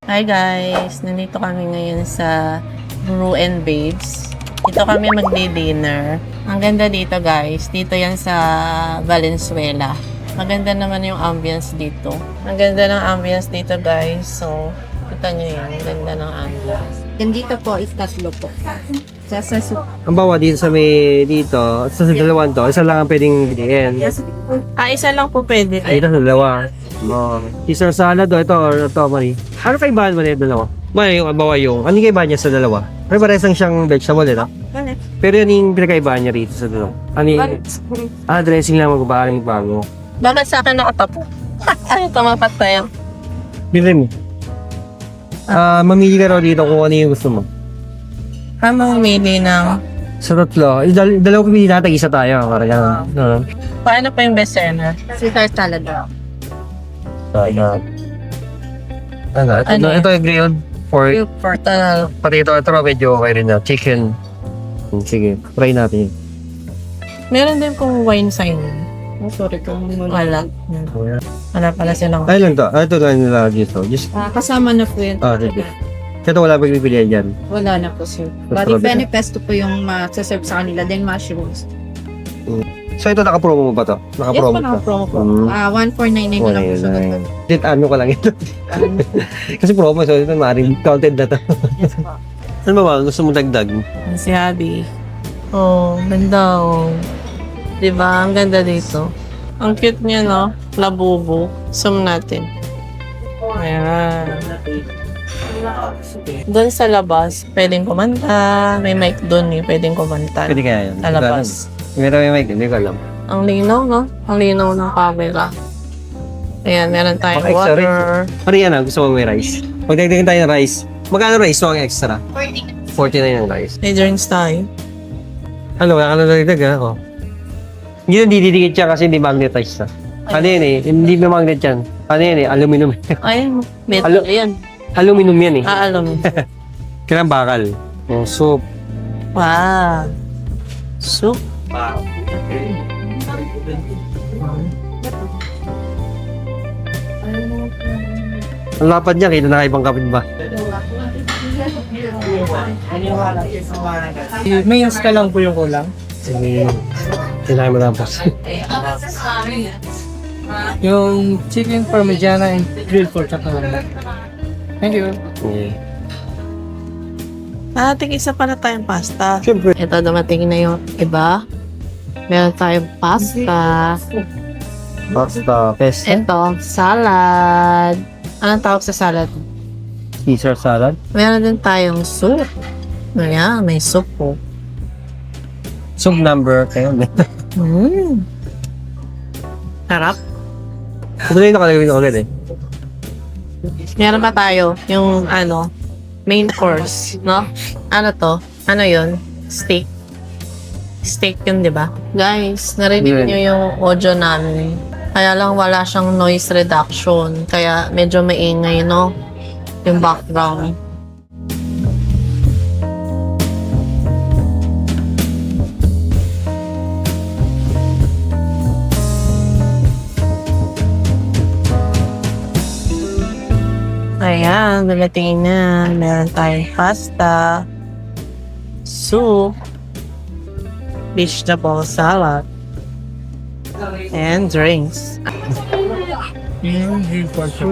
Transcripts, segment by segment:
Hi guys! Nandito kami ngayon sa Brew and Babes. Dito kami magdi-dinner. Ang ganda dito guys. Dito yan sa Valenzuela. Maganda naman yung ambience dito. Ang ganda ng ambience dito guys. So, kita nyo yun. Ang ganda ng ambience. Yan dito po is tatlo po. Sa Ang bawa dito sa may dito, sa dalawan to, isa lang ang pwedeng bilihin. Isa lang po pwede. Ay, ito sa dalawa. Oh. Caesar salad o ito or ito, Marie. Ano kaibahan mo na yung dalawa? Marie, yung bawa yung, ano yung kaibahan niya sa dalawa? Pero parehas lang siyang vegetable, ito? Pero yun yung pinakaibahan niya rito sa dalawa. Ano yung, dressing lang magbabaring bago. Bakit sa akin nakatapo? Ay, tumapat tayo. Bilhin mo. Mamili ka raw dito kung ano yung gusto mo. Mamili ng... Sa tatlo, dalawa pili natin, isa tayo. Parang yan. Paano pa yung best seller? Caesar salad po. Ano? Ito yung grilled pork. Portal. Pati ito medyo okay rin na. Chicken. Sige, try natin yun. Meron din pong wine sign. Oh, sorry kung wala. Wala pala silang... Ay lang to. Ito lang nila dito. Just, Kasama na po yun. sige. Ito wala pang pipilihan dyan. Wala na po sir. Basta Bali Benepesto po yung masaserve sa kanila. Then mushrooms. So ito naka-promo mo ba to? Yes Naka-promo po, to? naka-promo po. 1499 ko lang po sa Wala. Dit ano ko lang ito. Kasi promo, so ito maaaring counted na to. Yes po. Ano ba? Gusto mo dagdag? Si Abby. Oh, ganda oh. Diba? Ang ganda dito. Ang cute niya, no? Labubo. Zoom natin. Ayan. Doon sa labas, pwedeng kumanta. May mic doon eh. Pwedeng kumanta. Pwede kaya yun. Sa labas. Meron may mic, hindi ko alam. Ang linaw, no? Ang linaw ng camera. Ayan, meron tayong Okay, sorry. water. Pari yan gusto mo may rice. Magdagdagan tayo ng rice. Magkano rice? So ang extra? 49 ang rice. May drinks tayo. Ano, wala ka na dagdag ha? Oh. Hindi na dididikit siya kasi hindi magnetized na. Ano yun eh? Hindi may magnet yan. Ano yun eh? Aluminum. Ayun, metal yan. Aluminum yan eh. Alam. Kailang bakal. Oh, soup. Wow. Soup. Ang lapad niya, kita na ibang kapit ba? Mayos ka lang po yung kulang. Sige. Kailangan mo tapos. Yung chicken parmigiana and grilled pork chop na lang. Thank you. Ating isa pala tayong pasta. Siyempre. Ito, dumating na yung iba. Meron tayong pasta. Pasta. Pesto. Ito, salad. Anong tawag sa salad? Caesar salad. Meron din tayong soup. Ayan, may soup po. Soup number kayo. Sarap. Ito na yung nakalagay ulit eh. Meron pa tayo yung main course, no? Ano to? Ano yun? Steak. Steak yun, di ba? Guys, narinig nyo yung audio namin. Kaya lang wala siyang noise reduction. Kaya medyo maingay, no? Yung background. Ayan, dumating na. Meron tayong pasta, soup, vegetable salad, and drinks. Yung grilled pork chop.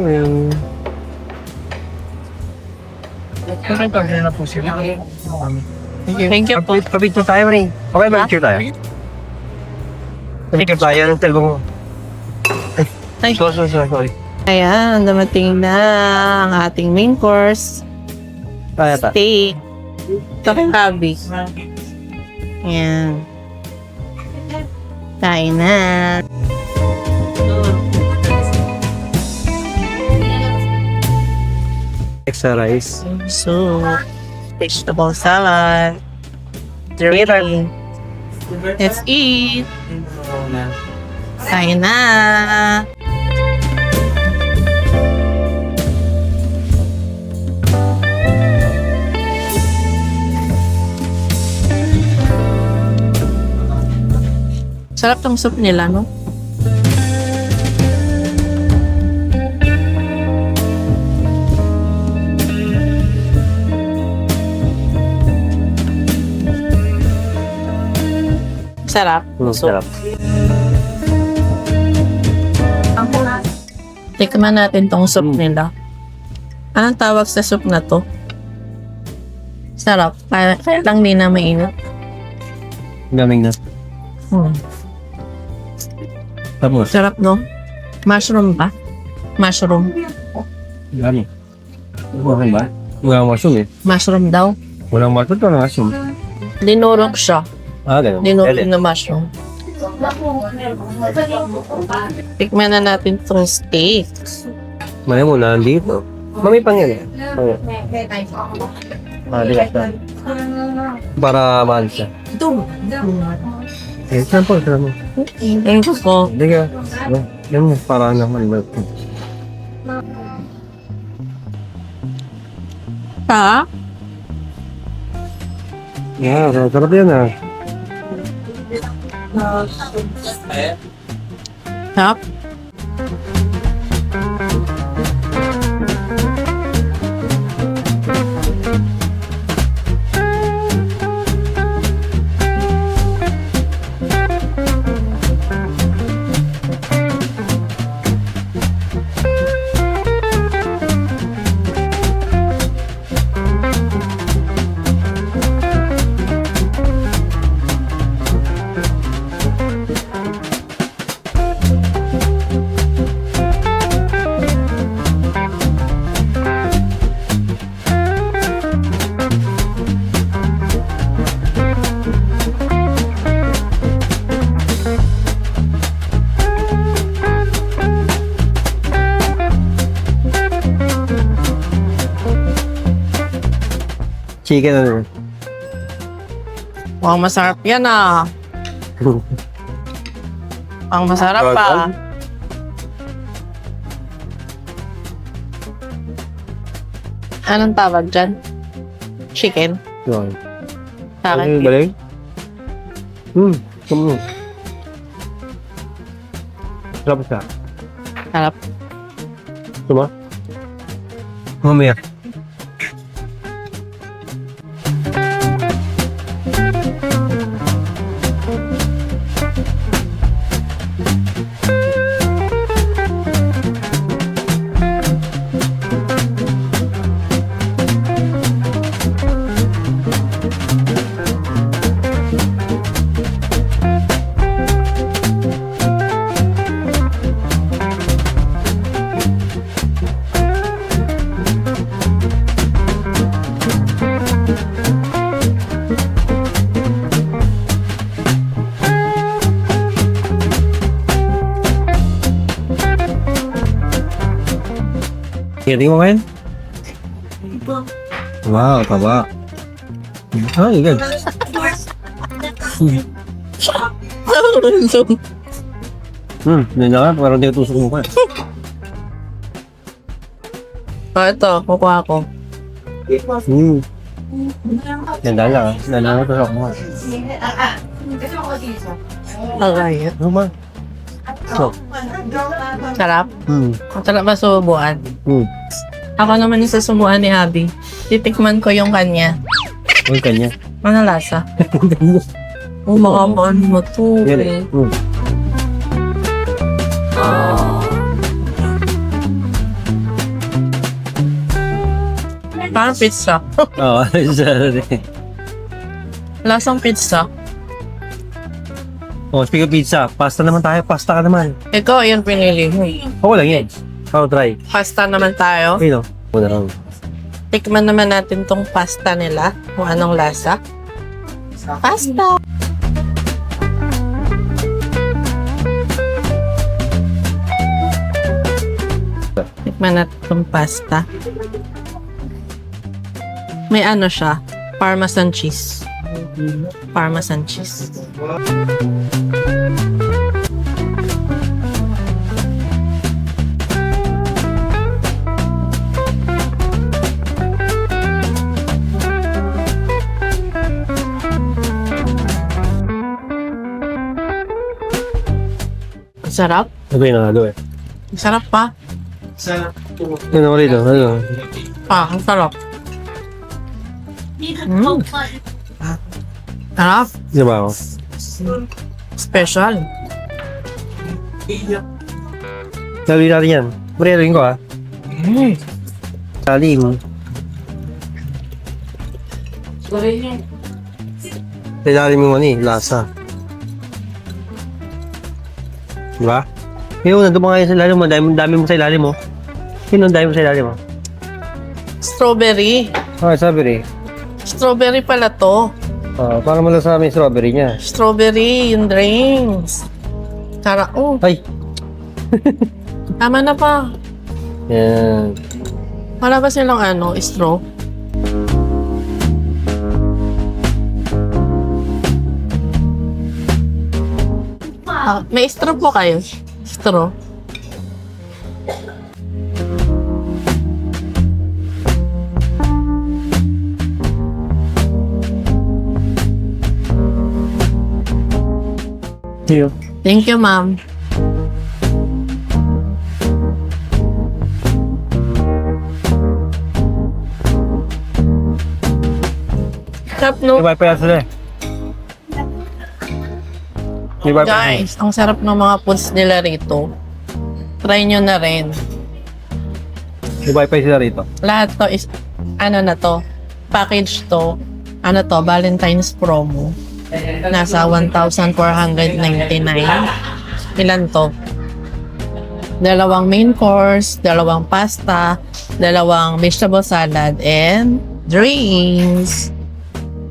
Okay, pag na po sila. Thank you. Thank you po. Kapito tayo rin. Okay, mag-picture tayo. Picture tayo ng talbong mo. Ay. Sorry. Ayan, dumating na ang ating main course. Kaya ta. Steak. Ito kay Bobby. Ayan. Kain na. Extra rice. Soup. Vegetable salad. Drink. Let's eat. Kain na. Sarap tong soup nila, no? Masarap. So, Sarap. tikman natin tong soup nila. Anong tawag sa soup na to? Sarap. Kaya lang di na mainit. Gaming na. Tapos. Sarap, no? Mushroom ba? Mushroom. Gami. Okay ba? Walang mushroom eh. Mushroom daw. Walang mushroom, walang mushroom. Dinurog siya. Ah, ganun. Dinurog na mushroom. Tikman na natin tong steak. Mali mo na dito. Mami pang yan eh. Digas na. Para mahal siya. Eh, saan po? Saan mo? Thank you po. Hindi ka. Yan mo, para naman. Ha? Yeah, sarap yan ah. Sarap? Chicken ano. Wow, masarap yan ah. Ang masarap pa. Anong tawag dyan? Chicken? Yun. Sa Ano akin. yung galing? Come on. Sarap siya. Sarap. Tuma? Mamaya. Tingnan mo ngayon? Wow, taba. Ah, good. Hindi na nga, parang tinutusok mo ka. Ito, kukuha ko. Ganda lang ah. Ganda lang tusok mo. Okay. Ano ba? Sarap? Masarap ba subuan? Ako naman yung sasubuan ni Abby. Titikman ko yung kanya. Huwag kanya. Ano lasa? Oh, makamaan mo to. Yan Eh. eh. Parang pizza. Oo, sorry. Lasang pizza. Oh, speak of pizza. Pasta naman tayo. Pasta ka naman. Ikaw, yan pinili mo. Oo lang yan. I'll try. Pasta naman tayo. Ayun o. Muna lang. Tikman naman natin tong pasta nila. Kung anong lasa. Pasta! Tikman natin tong pasta. May ano siya. Parmesan cheese. Parmesan cheese. Sarap. Ano yung nangalo eh? Sarap pa. Ano ko rito? Ano? Ang sarap. Sarap. Di ba ako? Special. Sabi natin yan. Maririn ko ah. Salim. Ilalim yung ano eh, lasa. Diba? Yung nandun mo ngayon sa ilalim mo, dami mo sa ilalim mo. Sino ang dami mo sa ilalim mo? Strawberry. Ah, strawberry. Strawberry pala to. Para malasama yung strawberry niya. Strawberry, yung drinks. Tara, oh. Ay! Tama na pa. Yan. Wala ba silang straw? May straw po kayo? Straw? Here. Thank you, ma'am. Sarap, no? May wifi yan sila eh. May wifi. Guys, ang sarap ng mga foods nila rito. Try nyo na rin. May wifi sila rito. Lahat to is, na to, package to, Valentine's promo. Nasa 1,499. Ilan to? 2 main course, 2 pasta, 2 vegetable salad, and drinks.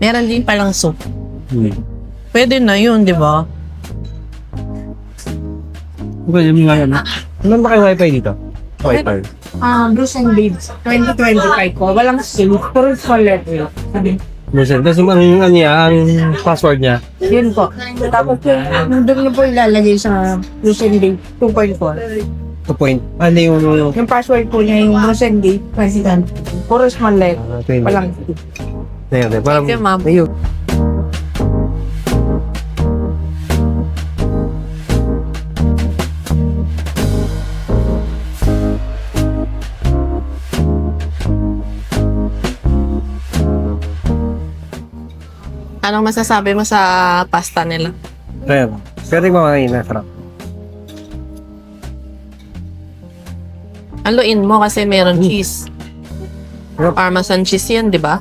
Meron din palang soup. Pwede na yun, di ba? Pwede mo nga yan. Ano ba kayo wifi dito? Wifi. Bruce and Babes, 2025 ko. Walang SIM, puro scholar ko. Listen, tapos ang password niya. Yun po. Tapos doon niyo po ilalagay sa Bruce and Babes 2.4. 2 point. Ano yung... Yung password po niya yung Bruce and Babes, President. Puro small letter. Walang SIM. Ayan, parang... Thank you, ma'am. Ayun. Anong masasabi mo sa pasta nila? Ayan. Pero yung mga kain, nasarap. Haluin mo kasi meron cheese. Yep. Parmesan cheese yan, di ba?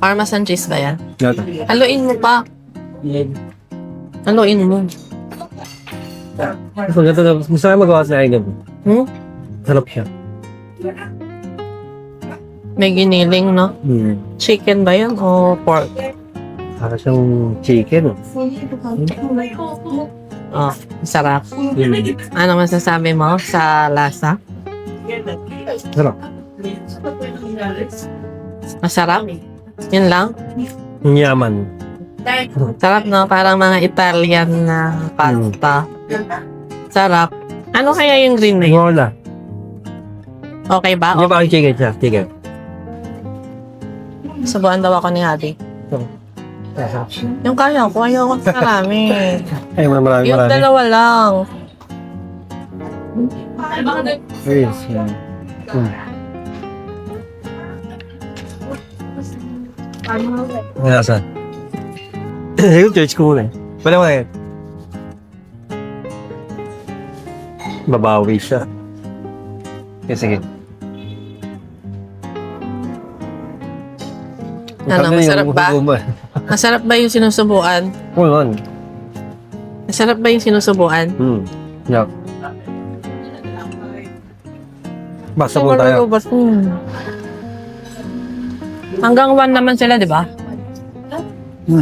Parmesan cheese ba yan? Gata. Haluin mo pa. Haluin mo. So, gato na. Gusto kayo magawa sa akin. Sarap siya. May giniling, no? Chicken ba yan o pork? Para siyang chicken. Oh, sarap. Ano masasabi mo sa lasa? Sarap. Masarap? Yun lang? Yaman. Sarap, no? Parang mga Italian na pasta. Sarap. Ano kaya yung green na yun? Wala. Okay ba? Hindi ba ang chicken siya? Chicken. Subuan daw ako ni Hadi. Yung kaya ko, ayaw ko marami. Ay, marami. Yung dalawa lang. Yes. Wala saan? Yung church ko muna eh. Wala mo eh. Babawi siya. Okay, sige. Ano, masarap ba? Masarap ba yung sinusubuan? Oo naman. Masarap ba yung sinusubuan? Yeah. Basta po tayo. Hanggang 1 naman sila, di ba? Yup.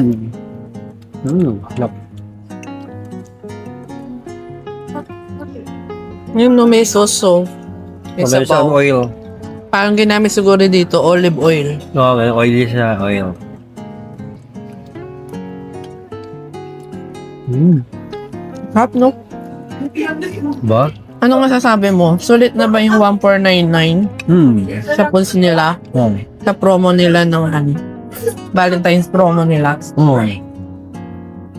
Yung no may sauce, so. May Meron siyang sabaw. oil. Parang ginamit siguro dito, olive oil. Oo, may oily siya. Oil. Sarap, no? Ba? Anong masasabi mo? Sulit na ba yung 1499 sa pulse nila? Sa promo nila ng Valentine's promo nila? Oo.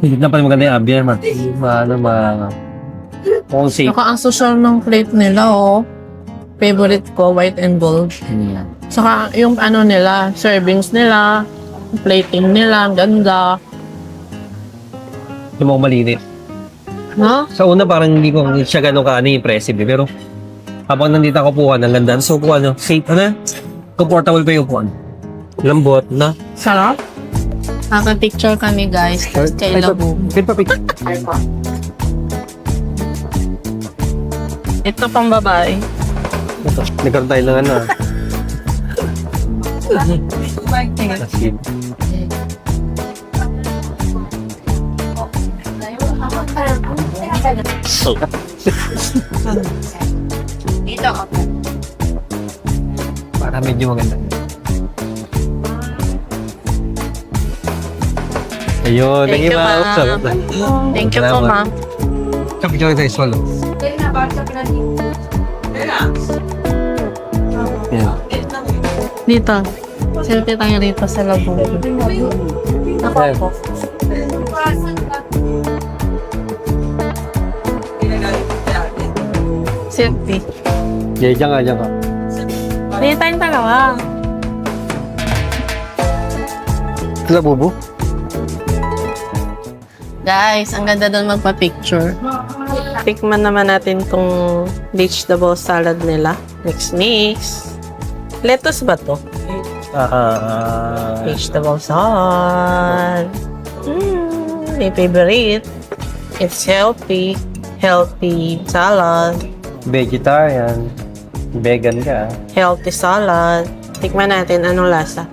Hindi na pala maganda yung ambience. Kung safe. Saka ang social ng plate nila, oh. Favorite ko, white and gold. Saka yung nila, servings nila, plating nila, ang ganda. Yung mga malinit. No? Sa una parang hindi ko siya ganun impressive eh. Pero habang nandito ako upuan, ang ganda. So upuan, safe, comfortable pa yung upuan. Lambot na. Sarap. Picture kami guys. Tapos kay Labu. Pin pa pic. Ito pang babae. Nagkaroon tayo ng ano. Asin. Dito ako. Para medyo maganda. Ayun, Thank you, ma'am. Sarap na. Thank you po, ma'am. Kapit ko tayo solo. Yan. Dito. Selfie tayo rito sa Labu. Ako po. Selfie. Diyan ka, diyan ka. Hindi tayong dalawa. Sila bubo? Guys, ang ganda doon magpa-picture. Tikman naman natin tong vegetable salad nila. Mix. Lettuce ba to? Vegetable salad. My favorite. It's healthy. Healthy salad. Vegetarian. Vegan ka. Healthy salad. Tikman natin anong lasa.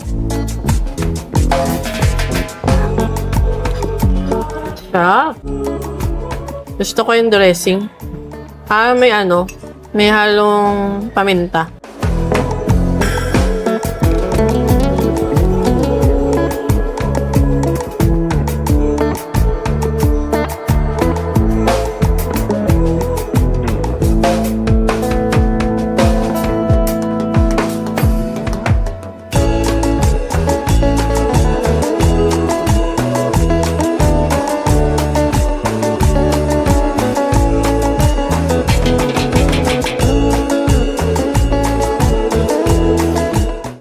Sarap. Gusto ko yung dressing. May halong paminta.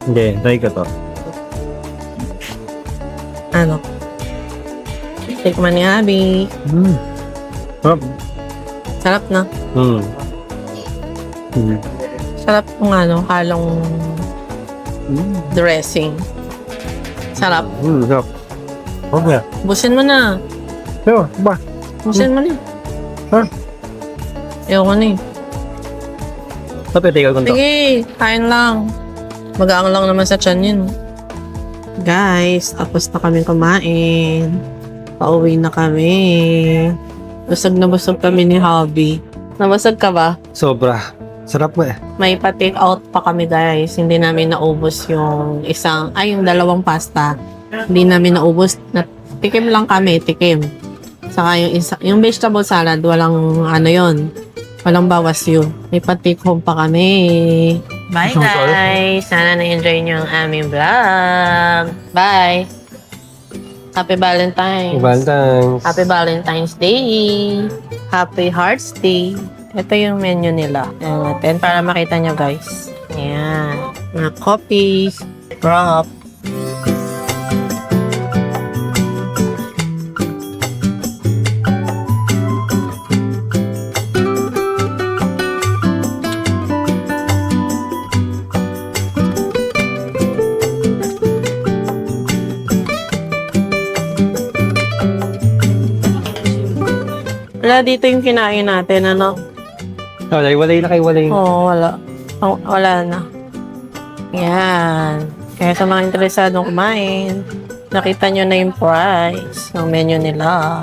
Hindi, try ko to. Ano? Tikman ni Abby. Sarap. Sarap na. Sarap kung halong dressing. Sarap. Sarap. Okay. Busin mo na. Pero, ba? Busin mo na. Ha? Ayoko na eh. Tapos, ko to. Sige, kain lang. Magaang lang naman sa tiyan yun. Guys, tapos na kami kumain. Pauwi na kami. Busog na busog kami ni Hobby. Nabusog ka ba? Sobra. Sarap mo eh. May pa-take out pa kami guys. Hindi namin naubos yung yung dalawang pasta. Hindi namin naubos. Tikim lang kami, tikim. Saka yung vegetable salad, walang yon. Walang bawas yun. May pa-take home pa kami. Bye guys! Sana na-enjoy nyo ang aming vlog. Bye! Happy Valentine's! Valentine's. Happy Valentine's Day! Happy Hearts Day! Ito yung menu nila. Ayan natin para makita nyo guys. Ayan. Mga coffee, wrap. Wala dito yung kinain natin, ano? Walay na kayo, walay. Oo, wala. Oh, wala na. Yan. Kaya sa mga interesadong kumain, nakita nyo na yung price ng menu nila.